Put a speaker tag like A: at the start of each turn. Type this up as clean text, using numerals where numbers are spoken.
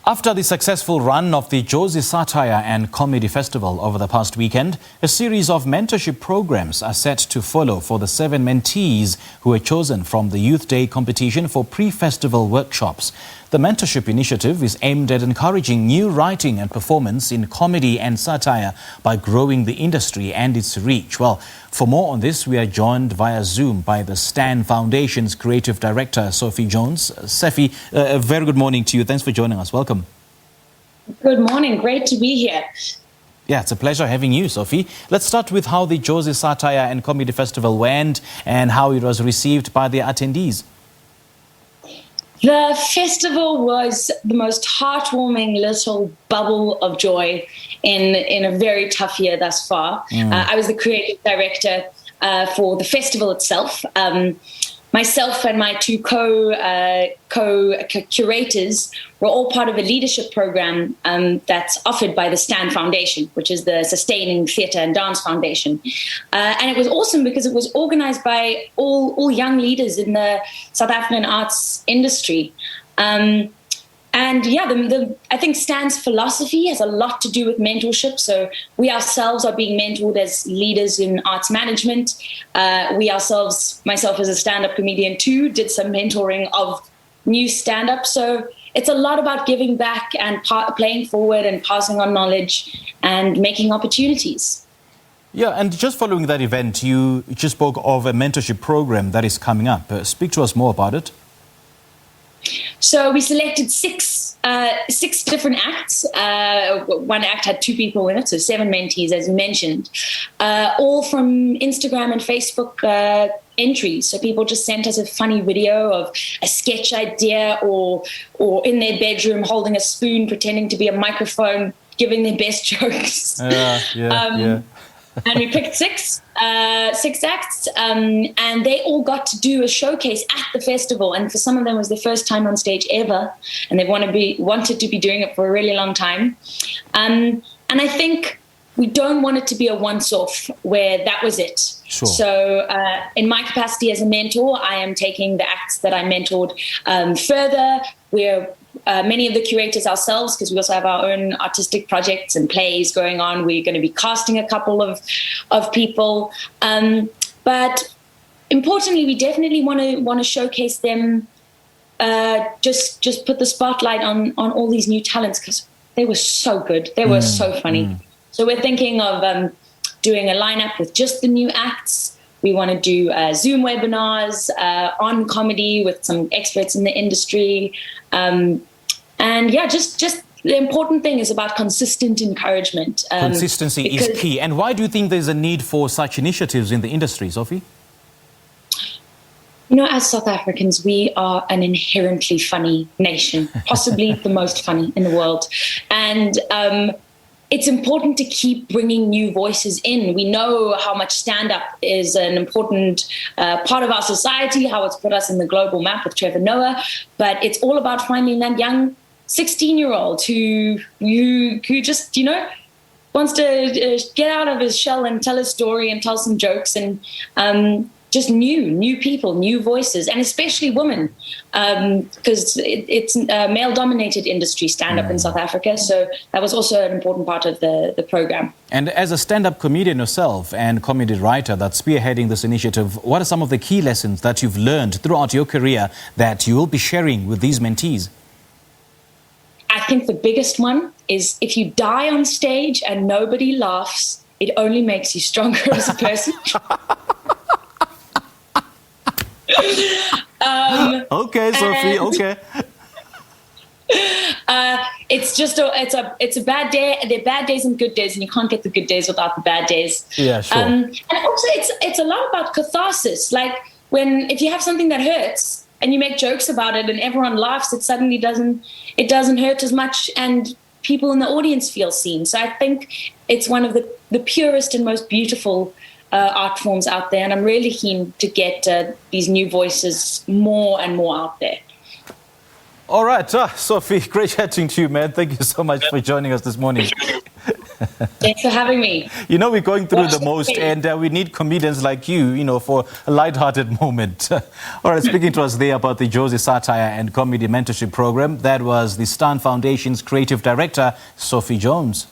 A: After the successful run of the Jozi Satire and Comedy Festival over the past weekend, a series of mentorship programs are set to follow for the 7 mentees who were chosen from the Youth Day competition for pre-festival workshops. The mentorship initiative is aimed at encouraging new writing and performance in comedy and satire by growing the industry and its reach. Well, for more on this, we are joined via Zoom by the Stan Foundation's Creative Director, Sophie Joans. Sophie, a very good morning to you. Thanks for joining us. Welcome.
B: Good morning. Great to be here.
A: Yeah, it's a pleasure having you, Sophie. Let's start with how the Jozi Satire and Comedy Festival went and how it was received by the attendees.
B: The festival was the most heartwarming little bubble of joy in a very tough year thus far. I was the creative director for the festival itself. Myself and my 2 co-curators were all part of a leadership program that's offered by the Stan Foundation, which is the Sustaining Theatre and Dance Foundation. And it was awesome because it was organized by all young leaders in the South African arts industry. And yeah, I think Stan's philosophy has a lot to do with mentorship. So we ourselves are being mentored as leaders in arts management. We ourselves, myself as a stand-up comedian too, did some mentoring of new stand-up. So it's a lot about giving back and playing forward and passing on knowledge and making opportunities.
A: Yeah, and just following that event, you just spoke of a mentorship program that is coming up. Speak to us more about it.
B: So we selected six different acts. One act had 2 people in it, so 7 mentees, as you mentioned, all from Instagram and Facebook entries. So people just sent us a funny video of a sketch idea or in their bedroom holding a spoon, pretending to be a microphone, giving their best jokes.
A: Yeah.
B: And we picked 6 acts, and they all got to do a showcase at the festival. And for some of them, it was the first time on stage ever, and they wanted to be doing it for a really long time. And I think we don't want it to be a once-off where that was it.
A: Sure.
B: So in my capacity as a mentor, I am taking the acts that I mentored further. We're many of the curators ourselves, because we also have our own artistic projects and plays going on. We're going to be casting a couple of people. But importantly, we definitely want to showcase them, just put the spotlight on all these new talents, because they were so good. They were so funny. So we're thinking of doing a lineup with just the new acts. We want to do Zoom webinars on comedy with some experts in the industry. And yeah, just the important thing is about consistent encouragement.
A: Consistency is key. And why do you think there's a need for such initiatives in the industry, Sophie?
B: You know, as South Africans, we are an inherently funny nation, possibly the most funny in the world. And it's important to keep bringing new voices in. We know how much stand-up is an important part of our society, how it's put us in the global map with Trevor Noah, but it's all about finding that young 16-year-old who just, wants to get out of his shell and tell his story and tell some jokes, and just new people, new voices, and especially women, because it's a male-dominated industry, stand-up in South Africa. So that was also an important part of the program.
A: And as a stand-up comedian yourself and comedy writer that's spearheading this initiative, what are some of the key lessons that you've learned throughout your career that you will be sharing with these mentees?
B: I think the biggest one is, if you die on stage and nobody laughs, it only makes you stronger as a person.
A: Okay, Sophie. Okay.
B: It's a bad day. There are bad days and good days, and you can't get the good days without the bad days.
A: Yeah, sure.
B: And also, it's a lot about catharsis. Like if you have something that hurts and you make jokes about it and everyone laughs, it suddenly doesn't hurt as much, and people in the audience feel seen. So I think it's one of the purest and most beautiful art forms out there, and I'm really keen to get these new voices more and more out there.
A: All right, Sophie, great chatting to you, man. Thank you so much for joining us this morning.
B: Thanks for having me.
A: You know, we're going through the most, and we need comedians like you, for a lighthearted moment. All right, speaking to us there about the Jozi Satire and Comedy Mentorship Program, that was the Stan Foundation's creative director, Sophie Joans.